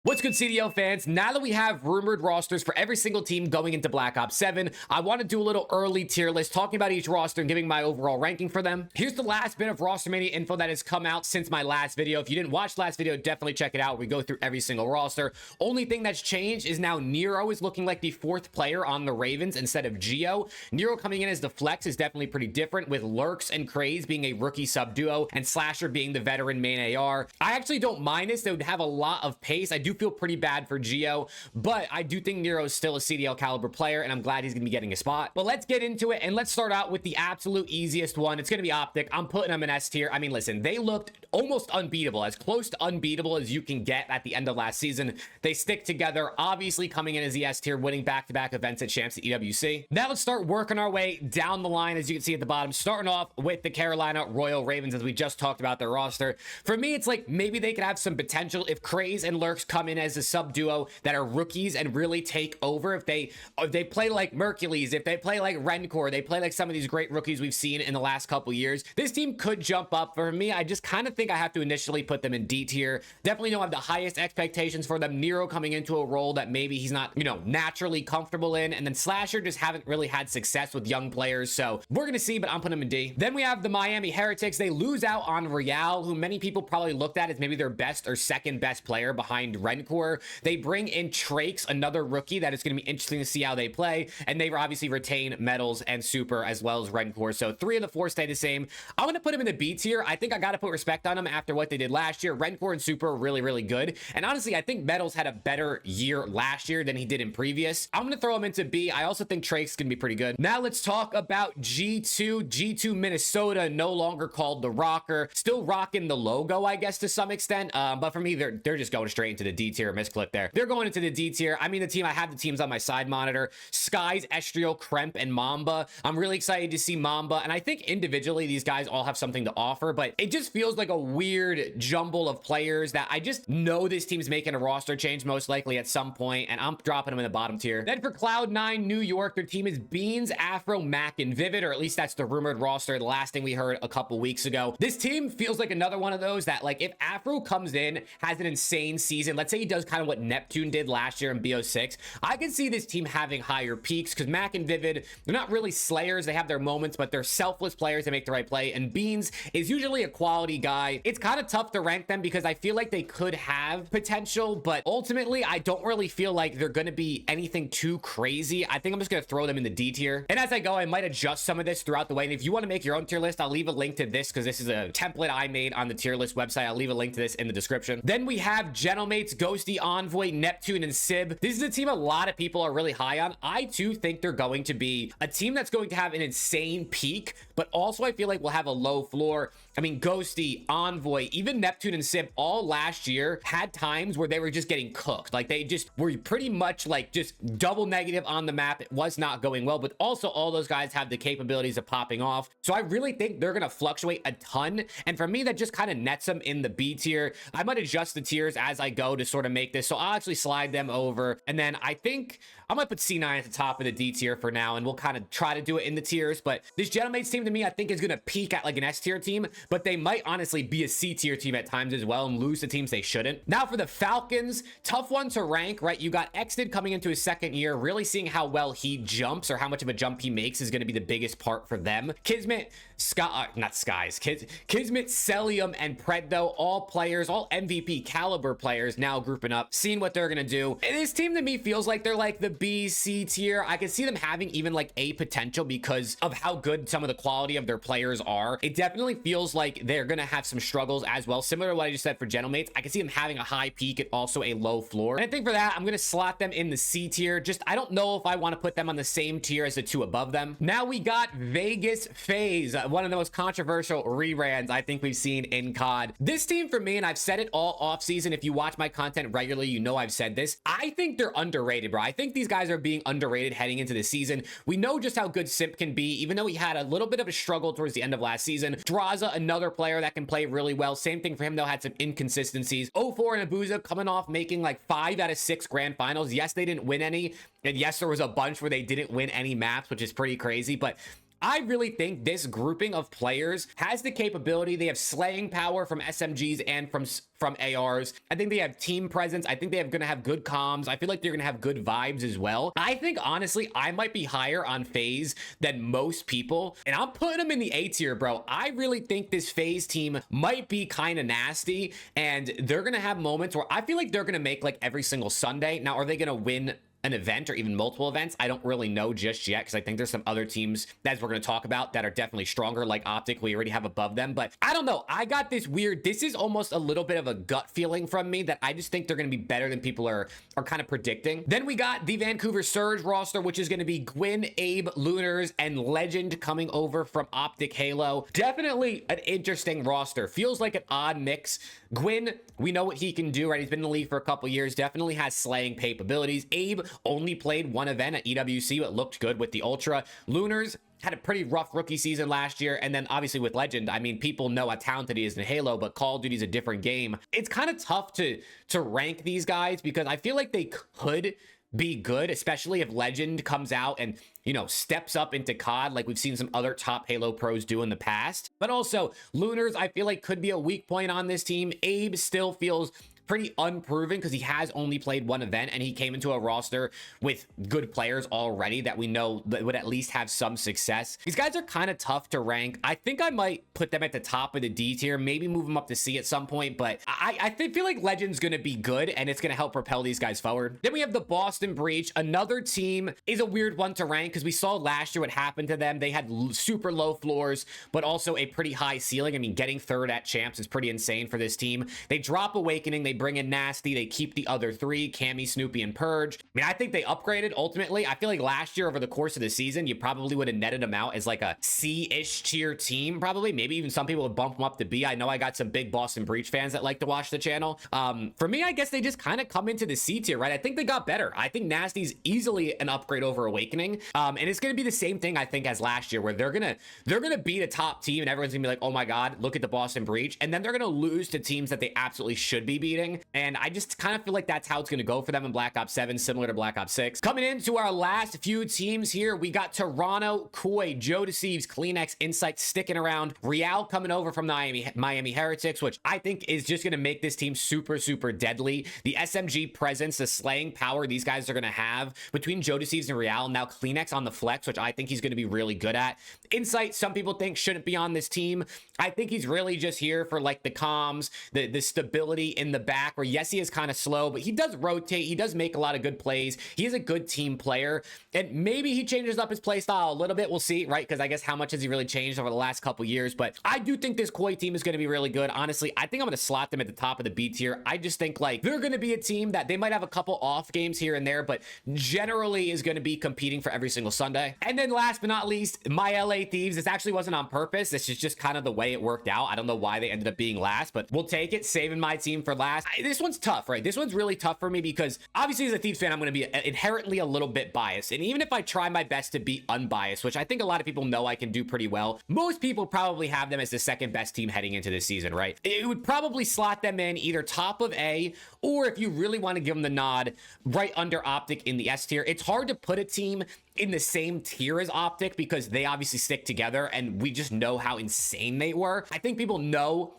What's good, CDL fans? Now that we have rumored rosters for every single team going into Black Ops 7, I want to do a little early tier list talking about each roster and giving my overall ranking for them. Here's the last bit of roster mania info that has come out since my last video. If you didn't watch the last video, definitely check it out. We go through every single roster. Only thing that's changed is now Nero is looking like the fourth player on the Ravens instead of Geo. Nero coming in as the flex is definitely pretty different, with Lurks and Craze being a rookie sub duo and Slasher being the veteran main AR. I actually don't mind this. They would have a lot of pace. I do feel pretty bad for Geo, but I do think Nero is still a CDL caliber player, and I'm glad he's gonna be getting a spot. But let's get into it, and let's start out with the absolute easiest one. It's gonna be Optic. I'm putting them in S tier. I mean, listen, they looked almost unbeatable, as close to unbeatable as you can get at the end of last season. They stick together, obviously coming in as the S tier, winning back-to-back events at Champs at EWC. Now let's start working our way down the line, as you can see at the bottom, starting off with the Carolina Royal Ravens, as we just talked about their roster. For me, it's like maybe they could have some potential if Craze and Lurks come in as a sub duo that are rookies and really take over. If they play like Mercules, if they play like Rencor, they play like some of these great rookies we've seen in the last couple years, this team could jump up. For me, I just kind of think I have to initially put them in D tier. Definitely don't have the highest expectations for them. Nero coming into a role that maybe he's not, naturally comfortable in, and then Slasher just haven't really had success with young players, so we're gonna see, but I'm putting them in D. Then we have the Miami Heretics. They lose out on Real, who many people probably looked at as maybe their best or second best player behind Rencor. They bring in Trakes, another rookie that is going to be interesting to see how they play, and they obviously retain Metals and Super as well as Rencor, so 3 of the 4 stay the same. I'm going to put them in the B tier. I think I got to put respect on them after what they did last year. Rencor and Super are really, really good, and honestly, I think Metals had a better year last year than he did in previous. I'm going to throw him into B. I also think Trakes can be pretty good. Now let's talk about G2 Minnesota, no longer called the Rocker, still rocking the logo, I guess, to some extent, but for me, they're just going straight into the D tier. Misclick there. They're going into the D tier. I mean, I have the teams on my side monitor: Skies, Estriel, Kremp, and Mamba. I'm really excited to see Mamba, and I think individually these guys all have something to offer, but it just feels like a weird jumble of players that I just know this team's making a roster change most likely at some point, and I'm dropping them in the bottom tier. Then for Cloud9 New York, their team is Beans, Afro, Mac, and Vivid, or at least that's the rumored roster, the last thing we heard a couple weeks ago. This team feels like another one of those that, like, if Afro comes in, has an insane season, let's say he does kind of what Neptune did last year in BO6, I can see this team having higher peaks, because Mac and Vivid, they're not really slayers. They have their moments, but they're selfless players that make the right play, and Beans is usually a quality guy. It's kind of tough to rank them because I feel like they could have potential, but ultimately I don't really feel like they're going to be anything too crazy. I think I'm just going to throw them in the D tier, and as I go, I might adjust some of this throughout the way, and if you want to make your own tier list, I'll leave a link to this, because this is a template I made on the tier list website. I'll leave a link to this in the description. Then we have Gentlemates, Ghosty, Envoy, Neptune, and Sib. This is a team a lot of people are really high on. I too think they're going to be a team that's going to have an insane peak, but also I feel like we'll have a low floor. I mean, Ghosty, Envoy, even Neptune and Sib all last year had times where they were just getting cooked. Like, they just were pretty much like just double negative on the map. It was not going well, but also all those guys have the capabilities of popping off. So I really think they're going to fluctuate a ton, and for me, that just kind of nets them in the B tier. I might adjust the tiers as I go to sort of make this, so I'll actually slide them over, and then I think I might put C9 at the top of the D tier for now, and we'll kind of try to do it in the tiers. But this Gentlemates team, to me, I think is going to peak at like an S tier team, but they might honestly be a C tier team at times as well and lose to teams they shouldn't. Now for the Falcons, tough one to rank, right? You got Exted coming into his second year. Really seeing how well he jumps or how much of a jump he makes is going to be the biggest part for them. Kismet, Kismet, Celium, and Preddo, all players, all MVP caliber players now grouping up, seeing what they're going to do. And this team to me feels like they're like the B, C tier. I can see them having even like A potential because of how good some of the quality of their players are. It definitely feels like they're going to have some struggles as well. Similar to what I just said for Gentlemates, I can see them having a high peak and also a low floor. And I think for that, I'm going to slot them in the C tier. Just, I don't know if I want to put them on the same tier as the two above them. Now we got Vegas FaZe, one of the most controversial rebrands I think we've seen in COD. This team for me, and I've said it all off season, if you watch my content regularly, you know I've said this, I think they're underrated, bro. I think these guys are being underrated heading into the season. We know just how good Simp can be, even though he had a little bit of a struggle towards the end of last season. Draza, another player that can play really well. Same thing for him, though, had some inconsistencies. 04 and Abuza coming off making like 5 out of 6 grand finals. Yes, they didn't win any, and yes, there was a bunch where they didn't win any maps, which is pretty crazy, but I really think this grouping of players has the capability. They have slaying power from SMGs and from ARs. I think they have team presence. I think they're going to have good comms. I feel like they're going to have good vibes as well. I think, honestly, I might be higher on FaZe than most people, and I'm putting them in the A tier, bro. I really think this FaZe team might be kind of nasty, and they're going to have moments where I feel like they're going to make like every single Sunday. Now, are they going to win an event or even multiple events? I don't really know just yet, because I think there's some other teams that we're going to talk about that are definitely stronger, like Optic, we already have above them. But I don't know, I got this weird, this is almost a little bit of a gut feeling from me that I just think they're going to be better than people are kind of predicting. Then we got the Vancouver Surge roster, which is going to be Gwyn, Abe, Lunars, and Legend coming over from Optic Halo. Definitely an interesting roster. Feels like an odd mix. Gwyn, we know what he can do, right? He's been in the league for a couple years, definitely has slaying capabilities. Abe only played one event at EWC, but looked good with the Ultra. Lunars had a pretty rough rookie season last year, and then obviously with Legend, I mean, people know how talented he is in Halo, but Call of Duty is a different game. It's kind of tough to rank these guys, because I feel like they could be good, especially if Legend comes out and, you know, steps up into COD like we've seen some other top Halo pros do in the past. But also, Lunars, I feel like could be a weak point on this team. Abe still feels pretty unproven because he has only played one event, and he came into a roster with good players already that we know that would at least have some success. These guys are kind of tough to rank. I think I might put them at the top of the D tier, maybe move them up to C at some point, but I feel like Legend's going to be good, and it's going to help propel these guys forward. Then we have the Boston Breach. Another team is a weird one to rank because we saw last year what happened to them. They had super low floors, but also a pretty high ceiling. I mean, getting third at champs is pretty insane for this team. They drop Awakening, they bring in Nasty, they keep the other three, Cammy, Snoopy, and Purge. I mean, I think they upgraded ultimately. I feel like last year over the course of the season, you probably would have netted them out as like a C-ish tier team, probably. Maybe even some people would bump them up to B. I know I got some big Boston Breach fans that like to watch the channel. For me, I guess they just kind of come into the C tier, right? I think they got better. I think Nasty's easily an upgrade over Awakening. And it's going to be the same thing, I think, as last year, where they're going to beat a top team, and everyone's going to be like, oh my God, look at the Boston Breach. And then they're going to lose to teams that they absolutely should be beating. And I just kind of feel like that's how it's going to go for them in Black Ops 7, similar to Black Ops 6. Coming into our last few teams here, we got Toronto, Koi, Joe Deceives, Kleenex, Insight sticking around, Real coming over from Miami Heretics, which I think is just going to make this team super, super deadly. The SMG presence, the slaying power these guys are going to have between Joe Deceives and Real, now Kleenex on the flex, which I think he's going to be really good at. Insight, some people think shouldn't be on this team. I think he's really just here for like the comms, the stability in the back, where yes, he is kind of slow, but he does rotate. He does make a lot of good plays. He is a good team player, and maybe he changes up his play style a little bit. We'll see, right? Because I guess how much has he really changed over the last couple years? But I do think this Koi team is going to be really good. Honestly, I think I'm going to slot them at the top of the B tier. I just think like they're going to be a team that they might have a couple off games here and there, but generally is going to be competing for every single Sunday. And then last but not least, my LA Thieves. This actually wasn't on purpose. This is just kind of the way it worked out. I don't know why they ended up being last, but we'll take it. Saving my team for last. This one's tough, right? This one's really tough for me because obviously as a Thieves fan, I'm going to be inherently a little bit biased. And even if I try my best to be unbiased, which I think a lot of people know I can do pretty well, most people probably have them as the second best team heading into this season, right? It would probably slot them in either top of A, or if you really want to give them the nod, right under Optic in the S tier. It's hard to put a team in the same tier as Optic because they obviously stick together and we just know how insane they were. I think people know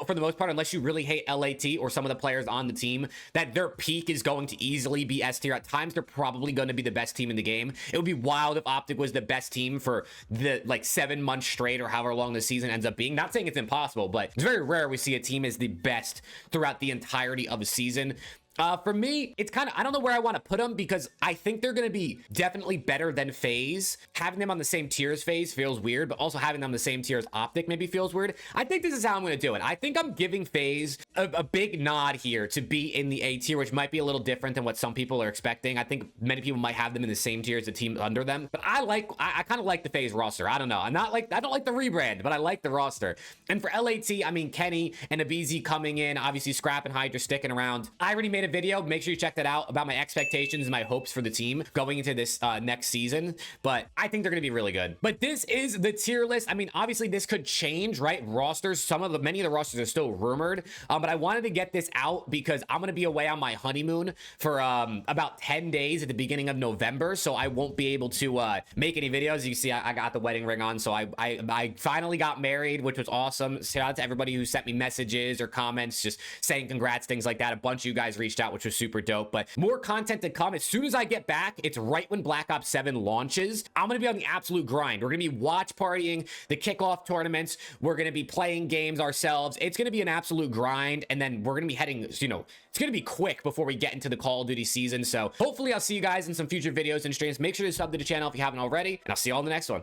for the most part, unless you really hate LAT or some of the players on the team, that their peak is going to easily be S tier. At times, they're probably going to be the best team in the game. It would be wild if Optic was the best team for the like 7 months straight or however long the season ends up being. Not saying it's impossible, but it's very rare we see a team as the best throughout the entirety of a season. For me, it's kind of, I don't know where I want to put them because I think they're going to be definitely better than FaZe. Having them on the same tier as FaZe feels weird, but also having them on the same tier as Optic maybe feels weird. I think this is how I'm going to do it. I think I'm giving FaZe a big nod here to be in the A tier, which might be a little different than what some people are expecting. I think many people might have them in the same tier as the team under them, but I kind of like the FaZe roster. I don't know. I don't like the rebrand, but I like the roster. And for LAT, I mean, Kenny and Abizi coming in, obviously Scrap and Hydra sticking around. I already made a a video. Make sure you check that out about my expectations and my hopes for the team going into this next season. But I think they're going to be really good. But this is the tier list. I mean, obviously this could change, right? Rosters, many of the rosters are still rumored. But I wanted to get this out because I'm going to be away on my honeymoon for about 10 days at the beginning of November. So I won't be able to make any videos. You see, I got the wedding ring on. So I finally got married, which was awesome. Shout out to everybody who sent me messages or comments just saying congrats, things like that. A bunch of you guys reached out, which was super dope. But more content to come. As soon as I get back, it's right when Black Ops 7 launches. I'm going to be on the absolute grind. We're going to be watch partying the kickoff tournaments. We're going to be playing games ourselves. It's going to be an absolute grind. And then we're going to be heading, you know, it's going to be quick before we get into the Call of Duty season. So hopefully I'll see you guys in some future videos and streams. Make sure to sub to the channel if you haven't already. And I'll see you all in the next one.